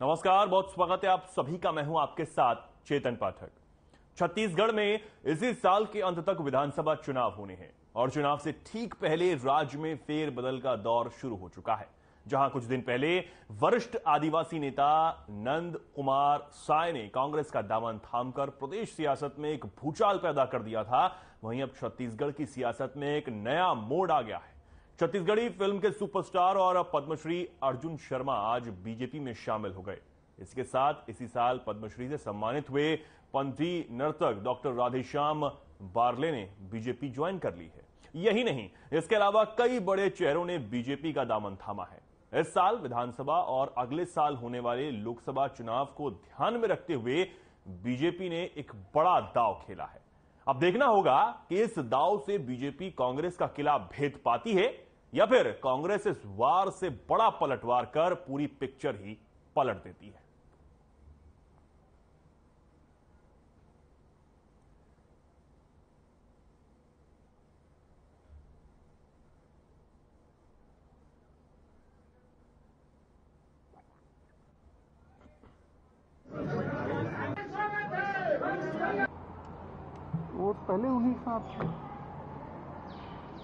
नमस्कार, बहुत स्वागत है आप सभी का। मैं हूं आपके साथ चेतन पाठक। छत्तीसगढ़ में इसी साल के अंत तक विधानसभा चुनाव होने हैं और चुनाव से ठीक पहले राज्य में फेरबदल का दौर शुरू हो चुका है। जहां कुछ दिन पहले वरिष्ठ आदिवासी नेता नंद कुमार साय ने कांग्रेस का दामन थामकर प्रदेश सियासत में एक भूचाल पैदा कर दिया था, वहीं अब छत्तीसगढ़ की सियासत में एक नया मोड़ आ गया है। छत्तीसगढ़ी फिल्म के सुपरस्टार और पद्मश्री अर्जुन शर्मा आज बीजेपी में शामिल हो गए। इसके साथ इसी साल पद्मश्री से सम्मानित हुए पंथी नर्तक डॉक्टर राधेश्याम बारले ने बीजेपी ज्वाइन कर ली है। यही नहीं, इसके अलावा कई बड़े चेहरों ने बीजेपी का दामन थामा है। इस साल विधानसभा और अगले साल होने वाले लोकसभा चुनाव को ध्यान में रखते हुए बीजेपी ने एक बड़ा दांव खेला है। अब देखना होगा कि इस दांव से बीजेपी कांग्रेस का किला भेद पाती है या फिर कांग्रेस इस वार से बड़ा पलटवार कर पूरी पिक्चर ही पलट देती है। वो पहले उन्हीं के साथ थे,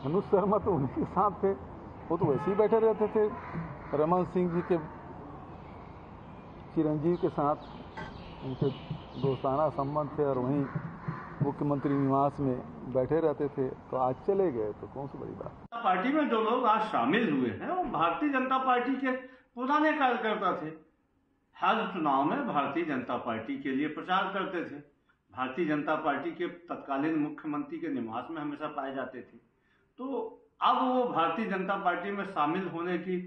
अनुज शर्मा तो उन्हीं के साथ थे। वो तो वैसे ही बैठे रहते थे। रमन सिंह जी के चिरंजीव के साथ उनके दोस्ताना संबंध थे और वहीं मुख्यमंत्री निवास में बैठे रहते थे। तो आज चले गए तो कौन सी बड़ी बात। पार्टी में जो लोग आज शामिल हुए हैं वो भारतीय जनता पार्टी के पुराने कार्यकर्ता थे। हर चुनाव में भारतीय जनता पार्टी के लिए प्रचार करते थे। भारतीय जनता पार्टी के तत्कालीन मुख्यमंत्री के निवास में हमेशा पाए जाते थे। तो अब वो भारतीय जनता पार्टी में शामिल होने की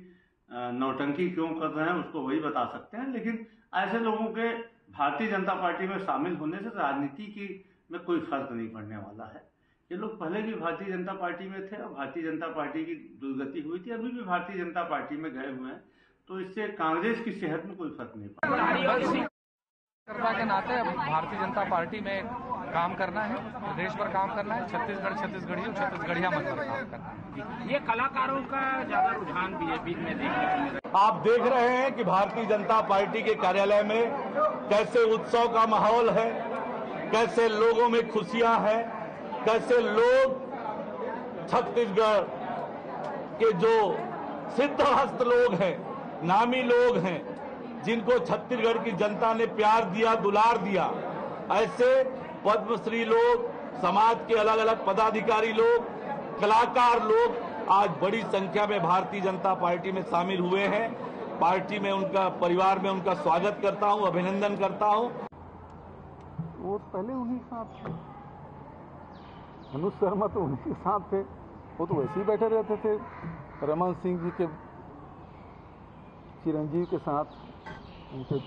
नौटंकी क्यों कर रहे हैं उसको वही बता सकते हैं, लेकिन ऐसे लोगों के भारतीय जनता पार्टी में शामिल होने से राजनीति की में कोई फर्क नहीं पड़ने वाला है। ये लोग पहले भी भारतीय जनता पार्टी में थे और भारतीय जनता पार्टी की दुर्गति हुई थी, अभी भी भारतीय जनता पार्टी में गए हुए हैं। तो इससे कांग्रेस की सेहत में कोई फर्क नहीं पड़ा। के नाते अब भारतीय जनता पार्टी में काम करना है, प्रदेश पर काम करना है, छत्तीसगढ़िया मन पर काम करना है। ये कलाकारों का ज्यादा रुझान बीजेपी में देखने को। आप देख रहे हैं कि भारतीय जनता पार्टी के कार्यालय में कैसे उत्सव का माहौल है, कैसे लोगों में खुशियां हैं, कैसे लोग छत्तीसगढ़ के जो सिद्धहस्त लोग हैं, नामी लोग हैं, जिनको छत्तीसगढ़ की जनता ने प्यार दिया, दुलार दिया, ऐसे पद्मश्री लोग, समाज के अलग अलग पदाधिकारी लोग, कलाकार लोग आज बड़ी संख्या में भारतीय जनता पार्टी में शामिल हुए हैं। पार्टी में उनका, परिवार में उनका स्वागत करता हूं, अभिनंदन करता हूं। वो पहले उन्हीं के साथ थे, अनुज शर्मा तो उन्हीं के साथ थे। वो तो वैसे ही बैठे रहते थे। रमन सिंह जी के चिरंजीव के साथ उनके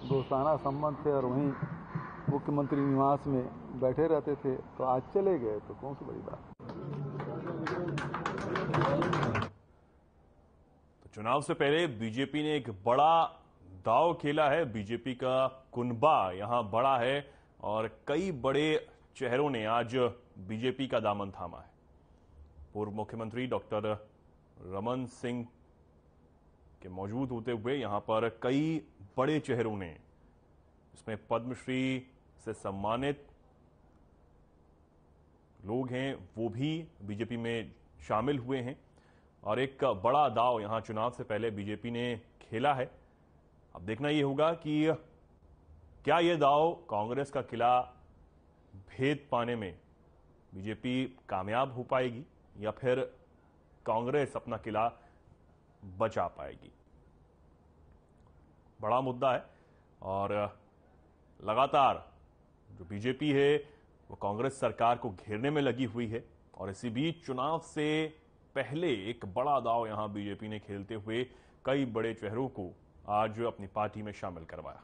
दोस्ताना संबंध थे और वहीं मुख्यमंत्री निवास में बैठे रहते थे। तो आज चले गए तो कौन सी बड़ी बात। तो चुनाव से पहले बीजेपी ने एक बड़ा दांव खेला है। बीजेपी का कुनबा यहां बड़ा है और कई बड़े चेहरों ने आज बीजेपी का दामन थामा है। पूर्व मुख्यमंत्री डॉक्टर रमन सिंह के मौजूद होते हुए यहां पर कई बड़े चेहरों ने, इसमें पद्मश्री से सम्मानित लोग हैं, वो भी बीजेपी में शामिल हुए हैं और एक बड़ा दांव यहां चुनाव से पहले बीजेपी ने खेला है। अब देखना यह होगा कि क्या यह दांव कांग्रेस का किला भेद पाने में बीजेपी कामयाब हो पाएगी या फिर कांग्रेस अपना किला बचा पाएगी। बड़ा मुद्दा है और लगातार जो बीजेपी है वो कांग्रेस सरकार को घेरने में लगी हुई है और इसी बीच चुनाव से पहले एक बड़ा दांव यहां बीजेपी ने खेलते हुए कई बड़े चेहरों को आज अपनी पार्टी में शामिल करवाया।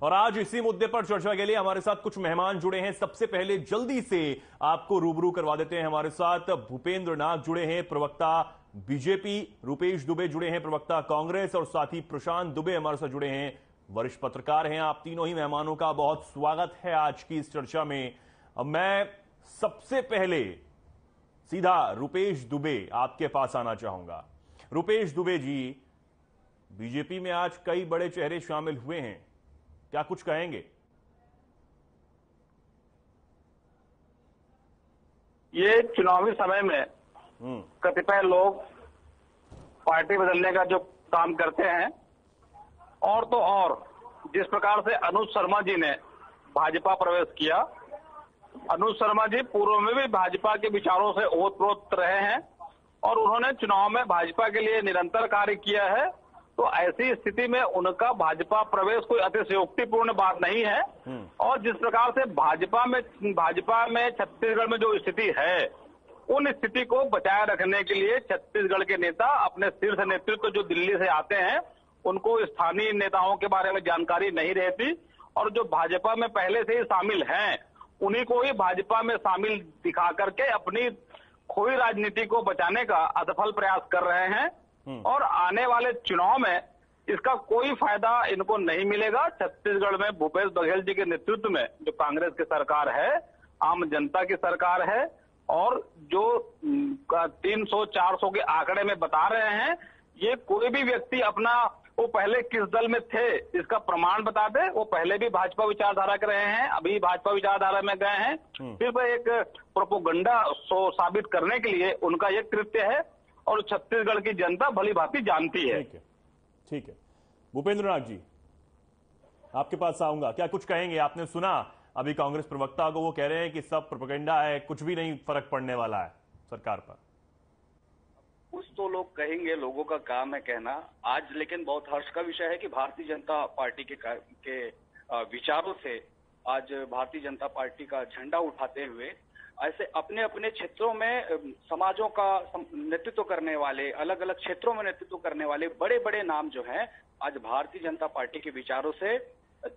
और आज इसी मुद्दे पर चर्चा के लिए हमारे साथ कुछ मेहमान जुड़े हैं। सबसे पहले जल्दी से आपको रूबरू करवा देते हैं। हमारे साथ भूपेंद्र नाग जुड़े हैं, प्रवक्ता बीजेपी, रुपेश दुबे जुड़े हैं, प्रवक्ता कांग्रेस, और साथ ही प्रशांत दुबे हमारे साथ जुड़े हैं वरिष्ठ पत्रकार हैं आप तीनों ही मेहमानों का बहुत स्वागत है आज की इस चर्चा में। अब मैं सबसे पहले सीधा रुपेश दुबे आपके पास आना चाहूंगा। रुपेश दुबे जी, बीजेपी में आज कई बड़े चेहरे शामिल हुए हैं, क्या कुछ कहेंगे? ये चुनावी समय में कतिपय लोग पार्टी बदलने का जो काम करते हैं, और तो और जिस प्रकार से अनुज शर्मा जी ने भाजपा प्रवेश किया, अनुज शर्मा जी पूर्व में भी भाजपा के विचारों से ओतप्रोत रहे हैं और उन्होंने चुनाव में भाजपा के लिए निरंतर कार्य किया है। तो ऐसी स्थिति में उनका भाजपा प्रवेश कोई अतिशयोक्तिपूर्ण बात नहीं है। और जिस प्रकार से भाजपा में छत्तीसगढ़ में जो स्थिति है, उन स्थिति को बचाए रखने के लिए छत्तीसगढ़ के नेता अपने शीर्ष नेतृत्व जो दिल्ली से आते हैं, उनको स्थानीय नेताओं के बारे में जानकारी नहीं रहती, और जो भाजपा में पहले से ही शामिल हैं, उन्हीं को ही भाजपा में शामिल दिखा करके अपनी खोई राजनीति को बचाने का असफल प्रयास कर रहे हैं। और आने वाले चुनाव में इसका कोई फायदा इनको नहीं मिलेगा। छत्तीसगढ़ में भूपेश बघेल जी के नेतृत्व में जो कांग्रेस की सरकार है, आम जनता की सरकार है, और जो 300-400 के आंकड़े में बता रहे हैं, ये कोई भी व्यक्ति अपना वो पहले किस दल में थे इसका प्रमाण बता दे। वो पहले भी भाजपा विचारधारा के रहे हैं, अभी भाजपा विचारधारा में गए हैं। सिर्फ एक प्रोपोगंडा साबित करने के लिए उनका ये कृत्य है, और छत्तीसगढ़ की जनता भली भांति जानती है। ठीक है। भूपेंद्र नाथ जी, आपके पास आऊंगा, क्या कुछ कहेंगे? आपने सुना अभी कांग्रेस प्रवक्ता को, वो कह रहे हैं कि सब प्रोपेगेंडा है, कुछ भी नहीं फर्क पड़ने वाला है सरकार पर। कुछ तो लोग कहेंगे, लोगों का काम है कहना। आज लेकिन बहुत हर्ष का विषय है कि भारतीय जनता पार्टी के विचारों से आज भारतीय जनता पार्टी का झंडा उठाते हुए ऐसे अपने अपने क्षेत्रों में समाजों का नेतृत्व करने वाले, अलग अलग क्षेत्रों में नेतृत्व करने वाले बड़े बड़े नाम जो हैं, आज भारतीय जनता पार्टी के विचारों से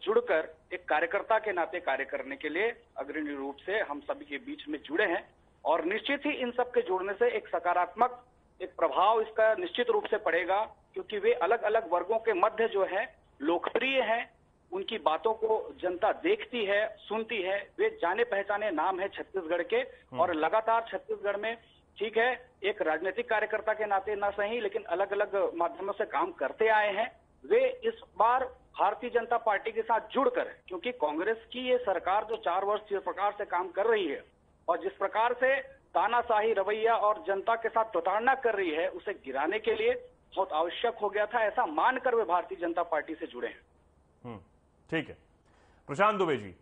जुड़कर एक कार्यकर्ता के नाते कार्य करने के लिए अग्रणी रूप से हम सभी के बीच में जुड़े हैं। और निश्चित ही इन सब के जुड़ने से एक सकारात्मक एक प्रभाव इसका निश्चित रूप से पड़ेगा, क्योंकि वे अलग अलग वर्गों के मध्य जो है लोकप्रिय हैं, उनकी बातों को जनता देखती है, सुनती है, वे जाने पहचाने नाम है छत्तीसगढ़ के। और लगातार छत्तीसगढ़ में ठीक है एक राजनीतिक कार्यकर्ता के नाते ना सही, लेकिन अलग अलग माध्यमों से काम करते आए हैं। वे इस बार भारतीय जनता पार्टी के साथ जुड़कर, क्योंकि कांग्रेस की ये सरकार जो 4 वर्ष जिस प्रकार से काम कर रही है और जिस प्रकार से तानाशाही रवैया और जनता के साथ प्रताड़ना कर रही है, उसे गिराने के लिए बहुत आवश्यक हो गया था, ऐसा मानकर वे भारतीय जनता पार्टी से जुड़े हैं। ठीक है। प्रशांत दुबे जी,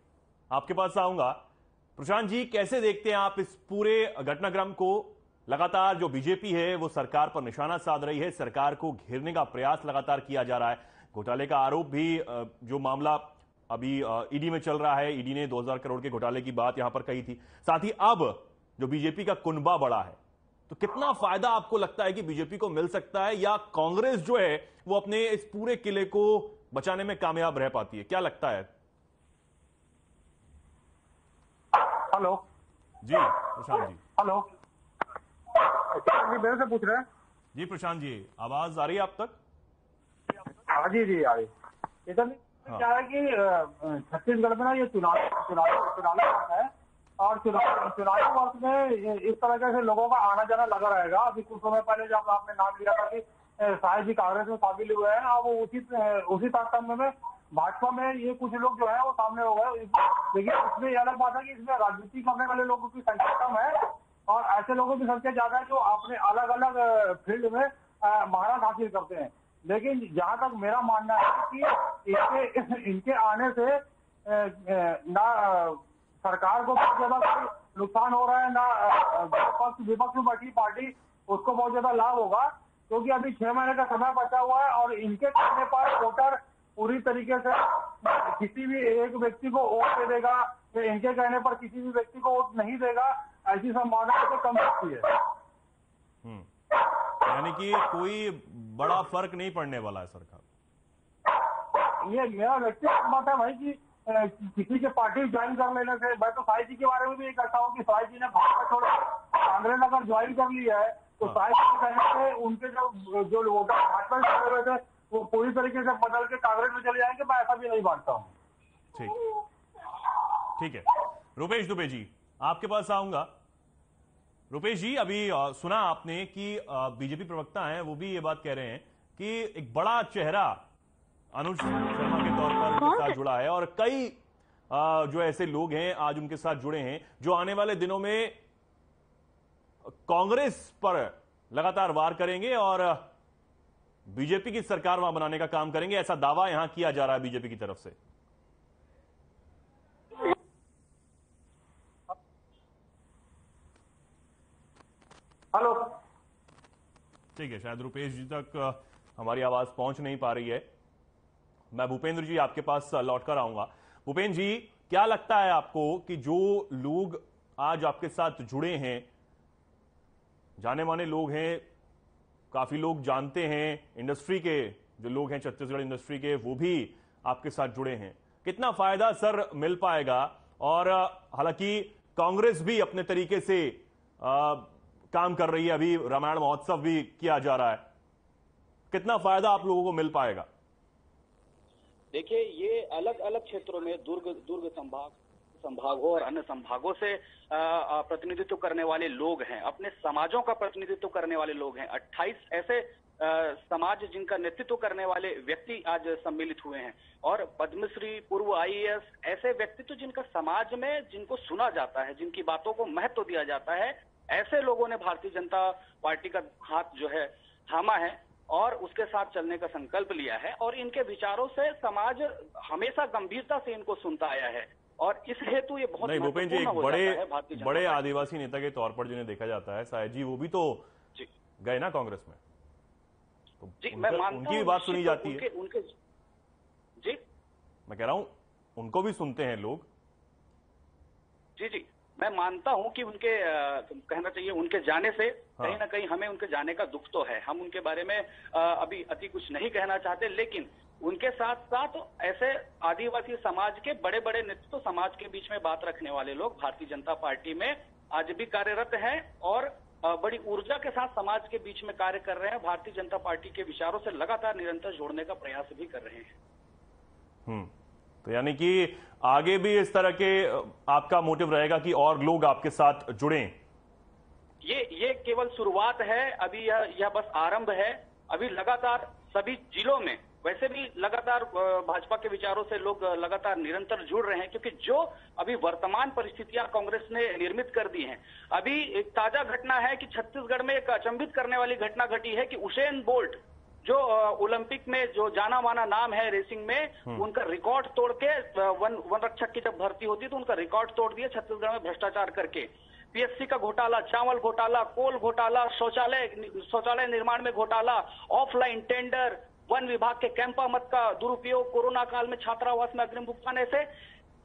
आपके पास आऊंगा। प्रशांत जी, कैसे देखते हैं आप इस पूरे घटनाक्रम को? लगातार जो बीजेपी है वो सरकार पर निशाना साध रही है, सरकार को घेरने का प्रयास लगातार किया जा रहा है। घोटाले का आरोप भी, जो मामला अभी ईडी में चल रहा है, ईडी ने 2000 करोड़ के घोटाले की बात यहां पर कही थी। साथ ही अब जो बीजेपी का कुनबा बढ़ा है, तो कितना फायदा आपको लगता है कि बीजेपी को मिल सकता है, या कांग्रेस जो है वो अपने इस पूरे किले को बचाने में कामयाब रह पाती है? क्या लगता है? हेलो जी प्रशांत जी। हेलो जी, मेरे से पूछ रहे हैं? जी प्रशांत जी, आवाज आ रही है आप तक? हाँ जी आ रही। इधर क्या है कि छत्तीसगढ़ में ना ये चुनावी वक्त है, और चुनावी वक्त में इस तरह से लोगों का आना जाना लगा रहेगा। अभी कुछ समय पहले जब आपने नाम लिया था कि साहिब जी कांग्रेस में शामिल हुए हैं, और वो उसी तारतम्य में भाजपा में ये कुछ लोग जो है वो सामने हो गए। लेकिन इसमें ये अलग बात है कि इसमें राजनीति करने वाले लोगों की संख्या कम है, और ऐसे लोगों की संख्या ज्यादा है जो अपने अलग अलग फील्ड में महारत हासिल करते हैं। लेकिन जहां तक मेरा मानना है कि इनके आने से ना सरकार को बहुत ज्यादा कोई नुकसान हो रहा है, ना विपक्ष में बैठी पार्टी उसको बहुत ज्यादा लाभ होगा, क्योंकि अभी 6 महीने का समय बचा हुआ है, और इनके कहने पर वोटर पूरी तरीके से किसी भी एक व्यक्ति को वोट दे देगा, या इनके कहने पर किसी भी व्यक्ति को वोट नहीं देगा, ऐसी संभावना तो कम सकती है। यानी कि कोई बड़ा फर्क नहीं पड़ने वाला है सरकार। ये मेरा व्यक्तिगत मत है भाई कि किसी के पार्टी ज्वाइन कर लेने से, मैं तो साई जी के बारे में भी ये कहता हूँ कि साई जी ने भाजपा छोड़ कांग्रेस अगर ज्वाइन कर लिया है, तो साई जी के कहने से उनके जो वोटर भाजपा में हुए थे वो पूरी तरीके से बदल के कांग्रेस में चले जाएंगे, मैं ऐसा भी नहीं मानता हूँ। ठीक है। रुपेश दुबे जी, आपके पास आऊंगा। रुपेश जी, अभी सुना आपने कि बीजेपी प्रवक्ता हैं, वो भी ये बात कह रहे हैं कि एक बड़ा चेहरा अनुज शर्मा के तौर पर उनके साथ जुड़ा है और कई जो ऐसे लोग हैं आज उनके साथ जुड़े हैं जो आने वाले दिनों में कांग्रेस पर लगातार वार करेंगे और बीजेपी की सरकार वहां बनाने का काम करेंगे, ऐसा दावा यहां किया जा रहा है बीजेपी की तरफ से। हेलो, ठीक है, शायद रुपेश जी तक हमारी आवाज पहुंच नहीं पा रही है। मैं भूपेंद्र जी आपके पास लौटकर आऊंगा। भूपेंद्र जी, क्या लगता है आपको कि जो लोग आज आपके साथ जुड़े हैं, जाने माने लोग हैं, काफी लोग जानते हैं, इंडस्ट्री के जो लोग हैं छत्तीसगढ़ इंडस्ट्री के, वो भी आपके साथ जुड़े हैं, कितना फायदा सर मिल पाएगा? और हालांकि कांग्रेस भी अपने तरीके से काम कर रही है, अभी रामायण महोत्सव भी किया जा रहा है, कितना फायदा आप लोगों को मिल पाएगा? देखिए, ये अलग अलग क्षेत्रों में दुर्ग संभागों और अन्य संभागों से प्रतिनिधित्व करने वाले लोग हैं, अपने समाजों का प्रतिनिधित्व करने वाले लोग हैं। 28 ऐसे समाज जिनका नेतृत्व करने वाले व्यक्ति आज सम्मिलित हुए हैं और पद्मश्री, पूर्व IAS, ऐसे व्यक्तित्व जिनका समाज में जिनको सुना जाता है, जिनकी बातों को महत्व दिया जाता है, ऐसे लोगों ने भारतीय जनता पार्टी का हाथ जो है थामा है और उसके साथ चलने का संकल्प लिया है और इनके विचारों से समाज हमेशा गंभीरता से इनको सुनता आया है और इस हेतु ये बहुत भूपेंद्र जी, एक बड़े आदिवासी नेता के तौर पर जिन्हें देखा जाता है, शायद जी वो भी तो गए ना कांग्रेस में, तो जी मैं मानता उनकी भी बात सुनी जाती है। जी मैं कह रहा हूं उनको भी सुनते हैं लोग। जी मैं मानता हूं कि उनके कहना चाहिए उनके जाने से कहीं ना कहीं हमें उनके जाने का दुख तो है। हम उनके बारे में अभी अति कुछ नहीं कहना चाहते, लेकिन उनके साथ साथ ऐसे आदिवासी समाज के बड़े बड़े नेतृत्व, समाज के बीच में बात रखने वाले लोग भारतीय जनता पार्टी में आज भी कार्यरत हैं और बड़ी ऊर्जा के साथ समाज के बीच में कार्य कर रहे हैं। भारतीय जनता पार्टी के विचारों से लगातार निरंतर जोड़ने का प्रयास भी कर रहे हैं। तो यानी कि आगे भी इस तरह के आपका मोटिव रहेगा कि और लोग आपके साथ जुड़ें? ये केवल शुरुआत है, अभी यह बस आरंभ है। अभी लगातार सभी जिलों में वैसे भी लगातार भाजपा के विचारों से लोग लगातार निरंतर जुड़ रहे हैं, क्योंकि जो अभी वर्तमान परिस्थितियां कांग्रेस ने निर्मित कर दी हैं। अभी एक ताजा घटना है कि छत्तीसगढ़ में एक अचंभित करने वाली घटना घटी है कि उसेन बोल्ट जो ओलंपिक में जो जाना माना नाम है रेसिंग में, उनका रिकॉर्ड तोड़ के वन रक्षक की जब भर्ती होती है तो उनका रिकॉर्ड तोड़ दिया छत्तीसगढ़ में भ्रष्टाचार करके। PSC का घोटाला, चावल घोटाला, कोल घोटाला, शौचालय निर्माण में घोटाला, ऑफलाइन टेंडर, वन विभाग के कैंपा मत का दुरुपयोग, कोरोना काल में छात्रावास में अग्रिम भुगतान, ऐसे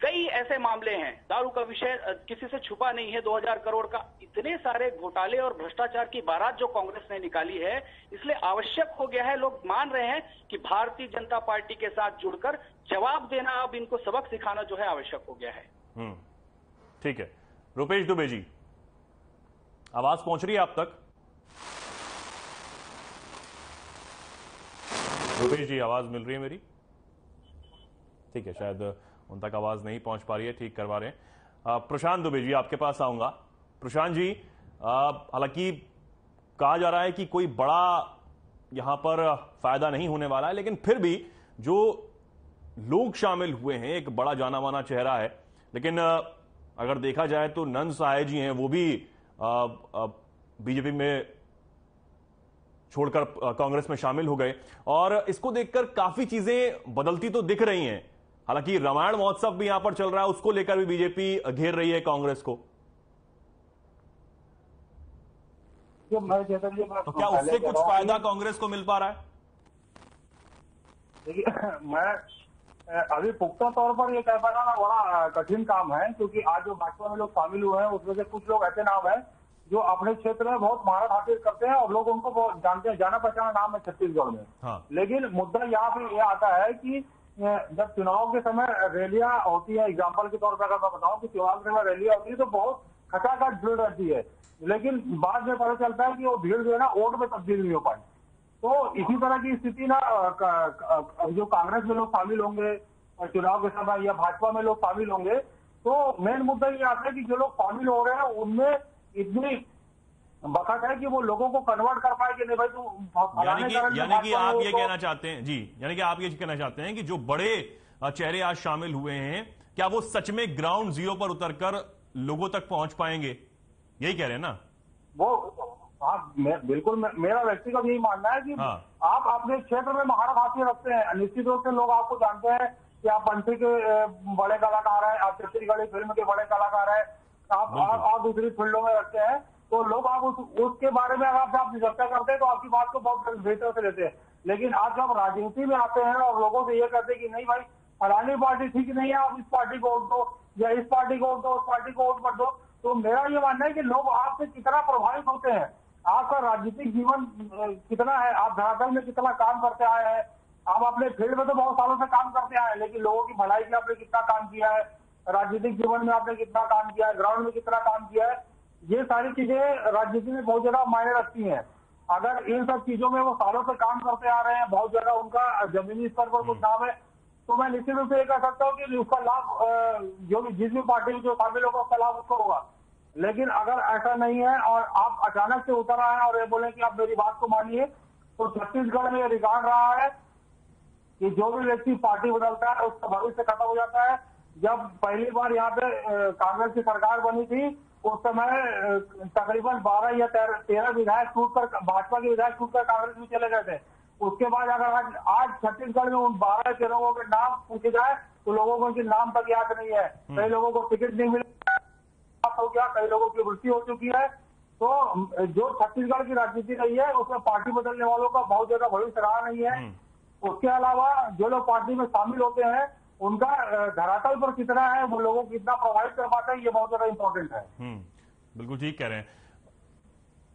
कई ऐसे मामले हैं। दारू का विषय किसी से छुपा नहीं है, 2000 करोड़ का। इतने सारे घोटाले और भ्रष्टाचार की बारात जो कांग्रेस ने निकाली है, इसलिए आवश्यक हो गया है, लोग मान रहे हैं कि भारतीय जनता पार्टी के साथ जुड़कर जवाब देना, अब इनको सबक सिखाना जो है आवश्यक हो गया है। ठीक है, रुपेश दुबे जी, आवाज पहुंच रही है आप तक? रुपेश जी, आवाज मिल रही है मेरी? ठीक है, शायद उन तक आवाज नहीं पहुंच पा रही है, ठीक करवा रहे हैं। प्रशांत दुबे जी, आपके पास आऊंगा। प्रशांत जी, हालांकि कहा जा रहा है कि कोई बड़ा यहां पर फायदा नहीं होने वाला है, लेकिन फिर भी जो लोग शामिल हुए हैं, एक बड़ा जाना माना चेहरा है, लेकिन अगर देखा जाए तो नंद सहाय जी हैं, वो भी बीजेपी में छोड़कर कांग्रेस में शामिल हो गए और इसको देखकर काफी चीजें बदलती तो दिख रही हैं। हालांकि रामायण महोत्सव भी यहां पर चल रहा है, उसको लेकर भी बीजेपी घेर रही है कांग्रेस को। तो क्या उससे कुछ फायदा कांग्रेस को मिल पा रहा है? देखिए, मैं अभी पुख्ता तौर पर ये कह पाना बड़ा कठिन काम है, क्योंकि आज जो भाजपा में लोग शामिल हुए हैं उसमें से कुछ लोग ऐसे नाम है जो अपने क्षेत्र में बहुत महारत हासिल करते हैं और लोग उनको बहुत जानते हैं, जाना पहचाना नाम है छत्तीसगढ़ में। हाँ। लेकिन मुद्दा यहाँ पे ये आता है कि जब चुनाव के समय रैलियां होती है, एग्जाम्पल के तौर पर अगर मैं बताऊं कि चुनाव के समय रैलियां होती है तो बहुत खचाखच भीड़ रहती है, लेकिन बाद में पता चलता है कि वो भीड़ जो है ना वोट में तब्दील नहीं हो पाई। तो इसी तरह की स्थिति ना जो कांग्रेस में लोग शामिल होंगे चुनाव के समय या भाजपा में लोग शामिल होंगे, तो मेन मुद्दा ये आता है कि जो लोग शामिल हो रहे हैं उनमें इतनी बखत है कि वो लोगों को कन्वर्ट कर पाए कि नहीं भाई तू यानी कि आप ये कहना चाहते हैं जी, यानी कि आप ये कहना चाहते हैं कि जो बड़े चेहरे आज शामिल हुए हैं, क्या वो सच में ग्राउंड जीरो पर उतरकर लोगों तक पहुंच पाएंगे? यही कह रहे हैं ना वो? हाँ, बिल्कुल मेरा व्यक्तिगत यही मानना है कि आप अपने क्षेत्र में महारत हासिल रखते हैं, निश्चित रूप से लोग आपको जानते हैं कि आप बंसी के बड़े कलाकार हैं, आप छत्तीसगढ़ी फिल्म के बड़े कलाकार हैं, आप दूसरी फील्डों में रखते हैं, तो लोग आप उसके बारे में अगर आप चर्चा करते हैं तो आपकी बात को बहुत बेहतर से लेते हैं। लेकिन आज जब राजनीति में आते हैं और लोगों से ये कहते हैं कि नहीं भाई फलानी पार्टी ठीक नहीं है, आप इस पार्टी को वोट दो या इस पार्टी को वोट दो, उस पार्टी को वोट मत दो, तो मेरा ये मानना है कि लोग आपसे कितना प्रभावित होते हैं, आपका राजनीतिक जीवन कितना है, आप धरातल में कितना काम करते आए हैं, आप अपने फील्ड में तो बहुत सालों से काम करते आए हैं, लेकिन लोगों की भलाई के आपने कितना काम किया है, राजनीतिक जीवन में आपने कितना काम किया है, ग्राउंड में कितना काम किया है, ये सारी चीजें राजनीति में बहुत ज्यादा मायने रखती हैं। अगर इन सब चीजों में वो सालों से काम करते आ रहे हैं, बहुत ज्यादा उनका जमीनी स्तर पर कुछ नाम है, तो मैं निश्चित रूप से ये कह सकता हूँ कि उसका लाभ जो भी जिस भी पार्टी में जो शामिल होगा उसका लाभ उसको होगा। लेकिन अगर ऐसा नहीं है और आप अचानक से उतर आए और ये बोले कि आप मेरी बात को मानिए, तो छत्तीसगढ़ में रिकॉर्ड रहा है कि जो भी व्यक्ति पार्टी बदलता है उसका भविष्य खत्म हो जाता है। जब पहली बार यहाँ पे कांग्रेस की सरकार बनी थी उस समय तकरीबन 12 या 13 विधायक छूटकर भाजपा के विधायक छूटकर कांग्रेस में चले गए थे। उसके बाद अगर आज छत्तीसगढ़ में उन 12 लोगों के नाम पूछे जाए तो लोगों को उनके नाम तक याद नहीं है। कई लोगों को टिकट नहीं मिला हो गया, कई लोगों की मृत्यु हो चुकी है। तो जो छत्तीसगढ़ की राजनीति रही है उसमें पार्टी बदलने वालों का बहुत ज्यादा भविष्य रहा नहीं है। उसके अलावा जो लोग पार्टी में शामिल होते हैं उनका धरातल पर कितना है, वो लोगों को कितना प्रभावित कर पाते हैं, ये बहुत ज्यादा इंपॉर्टेंट है। बिल्कुल ठीक कह रहे हैं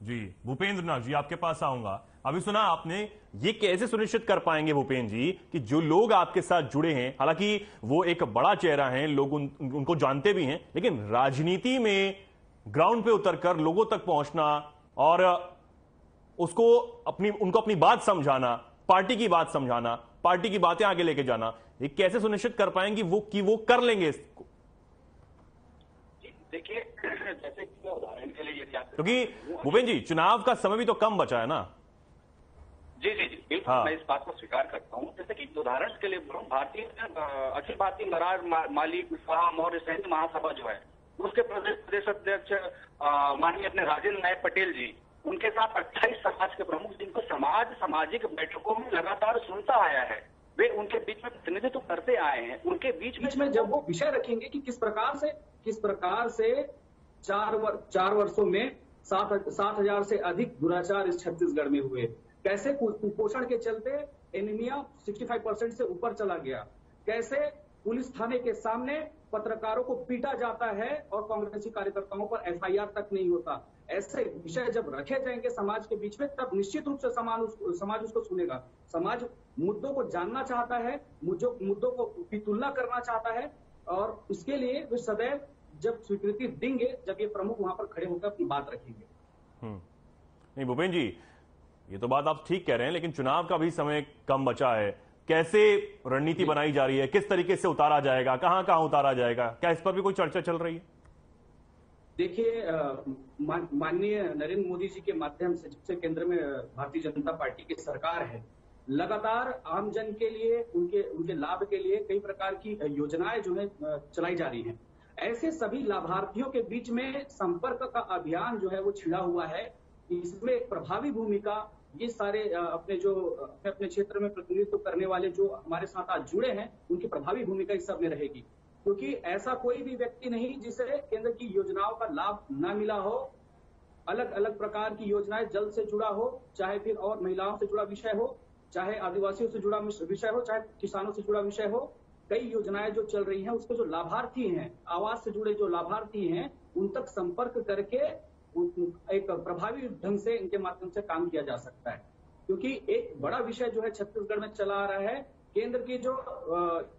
जी। भूपेंद्र नाथ जी आपके पास आऊंगा। अभी सुना आपने, ये कैसे सुनिश्चित कर पाएंगे भूपेंद्र जी कि जो लोग आपके साथ जुड़े हैं, हालांकि वो एक बड़ा चेहरा है, लोग उनको जानते भी हैं, लेकिन राजनीति में ग्राउंड पे उतरकर लोगों तक पहुंचना और उनको अपनी बात समझाना, पार्टी की बात समझाना, पार्टी की बातें आगे लेके जाना, ये कैसे सुनिश्चित कर पाएंगे वो कर लेंगे इसको? देखिए, जैसे कि उदाहरण के लिए क्योंकि भूपेंद्र जी चुनाव का समय भी तो कम बचा है ना। जी बिल्कुल, मैं इस बात को स्वीकार करता हूँ। जैसे कि उदाहरण के लिए अखिल भारतीय मरार माली कुशवाहा मौर्य सैन्य महासभा जो है उसके प्रदेश अध्यक्ष माननीय अपने राजेंद्र नायक पटेल जी, उनके साथ 28 समाज के प्रमुख जिनको सामाजिक बैठकों में लगातार सुनता आया है, वे उनके बीच में प्रतिनिधित्व करते आए हैं। उनके बीच में जब वो विषय रखेंगे कि किस प्रकार से 4 वर्षों में 7,000 से अधिक दुराचार इस छत्तीसगढ़ में हुए, कैसे कुपोषण के चलते एनीमिया 65% से ऊपर चला गया, कैसे पुलिस थाने के सामने पत्रकारों को पीटा जाता है और कांग्रेसी कार्यकर्ताओं पर FIR तक नहीं होता। ऐसे विषय जब रखे जाएंगे समाज के बीच में, तब निश्चित रूप से समाज उसको सुनेगा। समाज मुद्दों को जानना चाहता है, मुद्दों को की तुलना करना चाहता है, और उसके लिए वे सदैव जब स्वीकृति देंगे, जब ये प्रमुख वहां पर खड़े होकर अपनी बात रखेंगे। नहीं भूपेंद्र जी, ये तो बात आप ठीक कह रहे हैं, लेकिन चुनाव का भी समय कम बचा है। कैसे रणनीति बनाई जा रही है, किस तरीके से उतारा जाएगा, कहां उतारा जाएगा, क्या इस पर भी कोई चर्चा चल रही है? देखिए, माननीय नरेंद्र मोदी जी के माध्यम से जब से केंद्र में भारतीय जनता पार्टी की सरकार है, लगातार आमजन के लिए उनके लाभ के लिए कई प्रकार की योजनाएं जो है चलाई जा रही हैं। ऐसे सभी लाभार्थियों के बीच में संपर्क का अभियान जो है वो छिड़ा हुआ है। इसमें एक प्रभावी भूमिका ये सारे अपने क्षेत्र में प्रतिनिधित्व करने वाले जो हमारे साथ आज जुड़े हैं, उनकी प्रभावी भूमिका इस सब में रहेगी, क्योंकि ऐसा कोई भी व्यक्ति नहीं जिसे केंद्र की योजनाओं का लाभ न मिला हो। अलग अलग प्रकार की योजनाएं जल से जुड़ा हो, चाहे फिर और महिलाओं से जुड़ा विषय हो, चाहे आदिवासियों से जुड़ा विषय हो, चाहे किसानों से जुड़ा विषय हो, कई योजनाएं जो चल रही हैं उसके जो लाभार्थी हैं, आवास से जुड़े जो लाभार्थी हैं, उन तक संपर्क करके एक प्रभावी ढंग से इनके माध्यम से काम किया जा सकता है। क्योंकि एक बड़ा विषय जो है छत्तीसगढ़ में चला आ रहा है, केंद्र की जो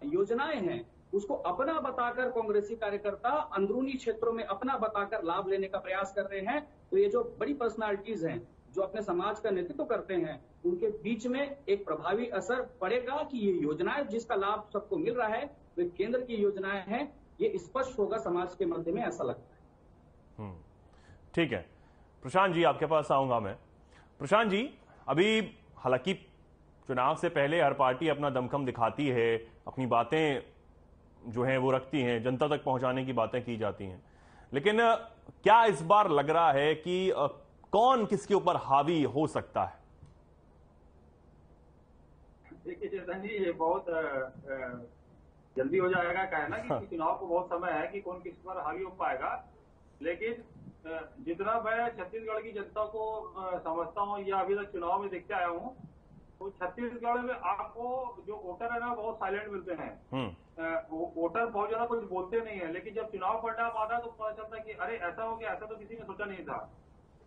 योजनाएं हैं उसको अपना बताकर कांग्रेसी कार्यकर्ता अंदरूनी क्षेत्रों में अपना बताकर लाभ लेने का प्रयास कर रहे हैं। तो ये जो बड़ी पर्सनालिटीज हैं जो अपने समाज का नेतृत्व करते हैं उनके बीच में एक प्रभावी असर पड़ेगा कि ये योजनाएं जिसका लाभ सबको मिल रहा है वे केंद्र की योजनाएं हैं, ये स्पष्ट होगा समाज के मध्य में, ऐसा लगता है। ठीक है प्रशांत जी, आपके पास आऊंगा मैं। प्रशांत जी, अभी हालांकि चुनाव से पहले हर पार्टी अपना दमखम दिखाती है, अपनी बातें जो हैं वो रखती हैं, जनता तक पहुंचाने की बातें की जाती हैं, लेकिन क्या इस बार लग रहा है कि कौन किसके ऊपर हावी हो सकता है? देखिए चेतन जी, ये बहुत जल्दी हो जाएगा कहना कि चुनाव को बहुत समय है कि कौन किस पर हावी हो पाएगा, लेकिन जितना मैं छत्तीसगढ़ की जनता को समझता हूँ या अभी तक चुनाव में देखते आया हूँ, तो छत्तीसगढ़ में आपको जो वोटर है ना बहुत साइलेंट मिलते हैं। वोटर बहुत ज्यादा कुछ बोलते नहीं है, लेकिन जब चुनाव परिणाम आता है तो पता चलता है कि अरे ऐसा हो गया, ऐसा तो किसी ने सोचा नहीं था।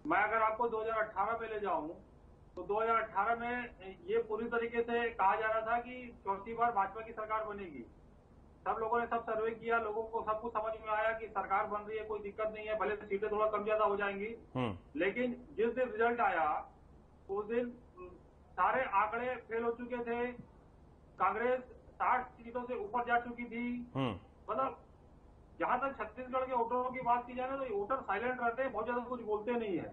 मैं अगर आपको 2018 में ले जाऊं तो 2018 में ये पूरी तरीके से कहा जा रहा था कि चौथी बार भाजपा की सरकार बनेगी। सब लोगों ने सब सर्वे किया, लोगों को सब कुछ समझ में आया कि सरकार बन रही है, कोई दिक्कत नहीं है, भले सीटें थोड़ा कम ज्यादा हो जाएंगी। लेकिन जिस दिन रिजल्ट आया उस दिन सारे आंकड़े फेल हो चुके थे। कांग्रेस 60 सीटों से ऊपर जा चुकी थी। मतलब जहां तक छत्तीसगढ़ के वोटरों की बात की जाए ना, तो वोटर साइलेंट रहते हैं, बहुत ज्यादा कुछ बोलते नहीं है।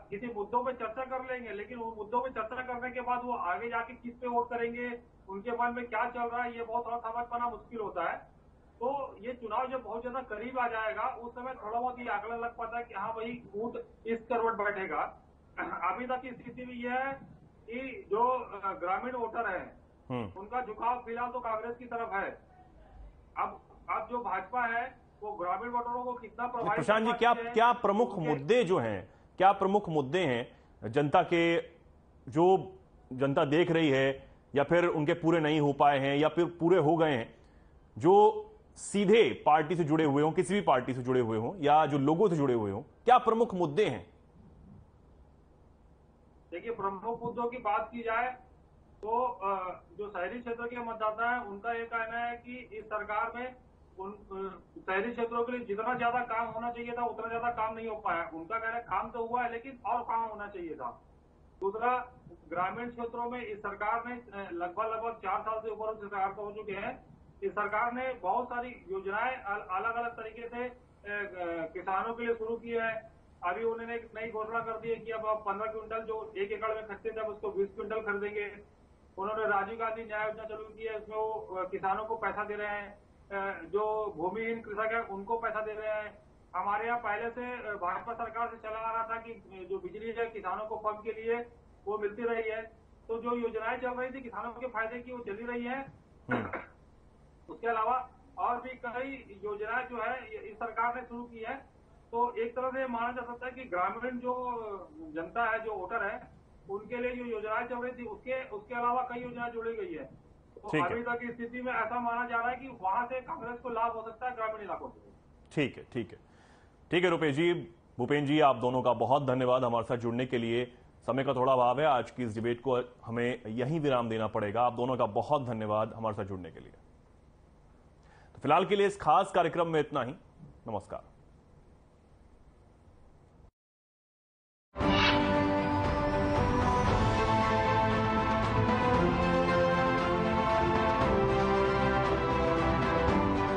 किसी मुद्दों पे चर्चा कर लेंगे, लेकिन वो मुद्दों पे चर्चा करने के बाद वो आगे जाके किस पे वोट करेंगे, उनके मन में क्या चल रहा है, ये बहुत थोड़ा समझ पाना मुश्किल होता है। तो ये चुनाव जब बहुत ज्यादा करीब आ जाएगा उस समय थोड़ा बहुत ये आंकड़ा लग पाता है कि हाँ भाई ऊंट इस करवट बैठेगा। अभी तक की स्थिति भी यह है कि जो ग्रामीण वोटर है उनका झुकाव फिलहाल तो कांग्रेस की तरफ है। अब जो भाजपा है वो ग्रामीण वोटरों को कितना प्रभावित। प्रशांत जी, क्या प्रमुख मुद्दे जो हैं, क्या प्रमुख मुद्दे हैं जनता के, जो जनता देख रही है या फिर उनके पूरे नहीं हो पाए हैं या फिर पूरे हो गए हैं, जो सीधे पार्टी से जुड़े हुए हों, किसी भी पार्टी से जुड़े हुए हों या जो लोगों से जुड़े हुए हों, क्या प्रमुख मुद्दे हैं? देखिए, प्रमुख मुद्दों की बात की जाए तो जो शहरी क्षेत्र के मतदाता हैं उनका ये कहना है कि इस सरकार में उन शहरी क्षेत्रों के लिए जितना ज्यादा काम होना चाहिए था उतना ज्यादा काम नहीं हो पाया। उनका कहना है काम तो हुआ है लेकिन और काम होना चाहिए था। दूसरा, ग्रामीण क्षेत्रों में इस सरकार ने लगभग 4 साल से ऊपर सरकार को हो चुके हैं। इस सरकार ने बहुत सारी योजनाएं अलग अलग तरीके से किसानों के लिए शुरू की है। अभी उन्होंने एक नई घोषणा कर दी है कि अब 15 क्विंटल जो 1 एकड़ में खरीदते थे उसको 20 क्विंटल खरीदेंगे। उन्होंने राजीव गांधी न्याय योजना चालू की है, उसमें वो किसानों को पैसा दे रहे हैं, जो भूमिहीन कृषक है उनको पैसा दे रहे हैं। हमारे यहाँ पहले से भाजपा सरकार से चला आ रहा था कि जो बिजली है किसानों को पंप के लिए वो मिलती रही है। तो जो योजनाएं चल रही थी किसानों के फायदे की वो चली रही है। उसके अलावा और भी कई योजनाएं जो है इस सरकार ने शुरू की है। तो एक तरह से माना जा सकता है कि ग्रामीण जो जनता है, जो वोटर है, उनके लिए जो योजनाएं चल रही थी उसके अलावा कई योजनाएं जोड़ी गई है। तो अभी तक की स्थिति में ऐसा माना जा रहा है कि वहां से कांग्रेस को लाभ हो सकता है ग्रामीण इलाकों से। ठीक है रुपेश जी, भूपेन्द्र जी, आप दोनों का बहुत धन्यवाद हमारे साथ जुड़ने के लिए। समय का थोड़ा अभाव है, आज की इस डिबेट को हमें यहीं विराम देना पड़ेगा। आप दोनों का बहुत धन्यवाद हमारे साथ जुड़ने के लिए। तो फिलहाल के लिए इस खास कार्यक्रम में इतना ही। नमस्कार।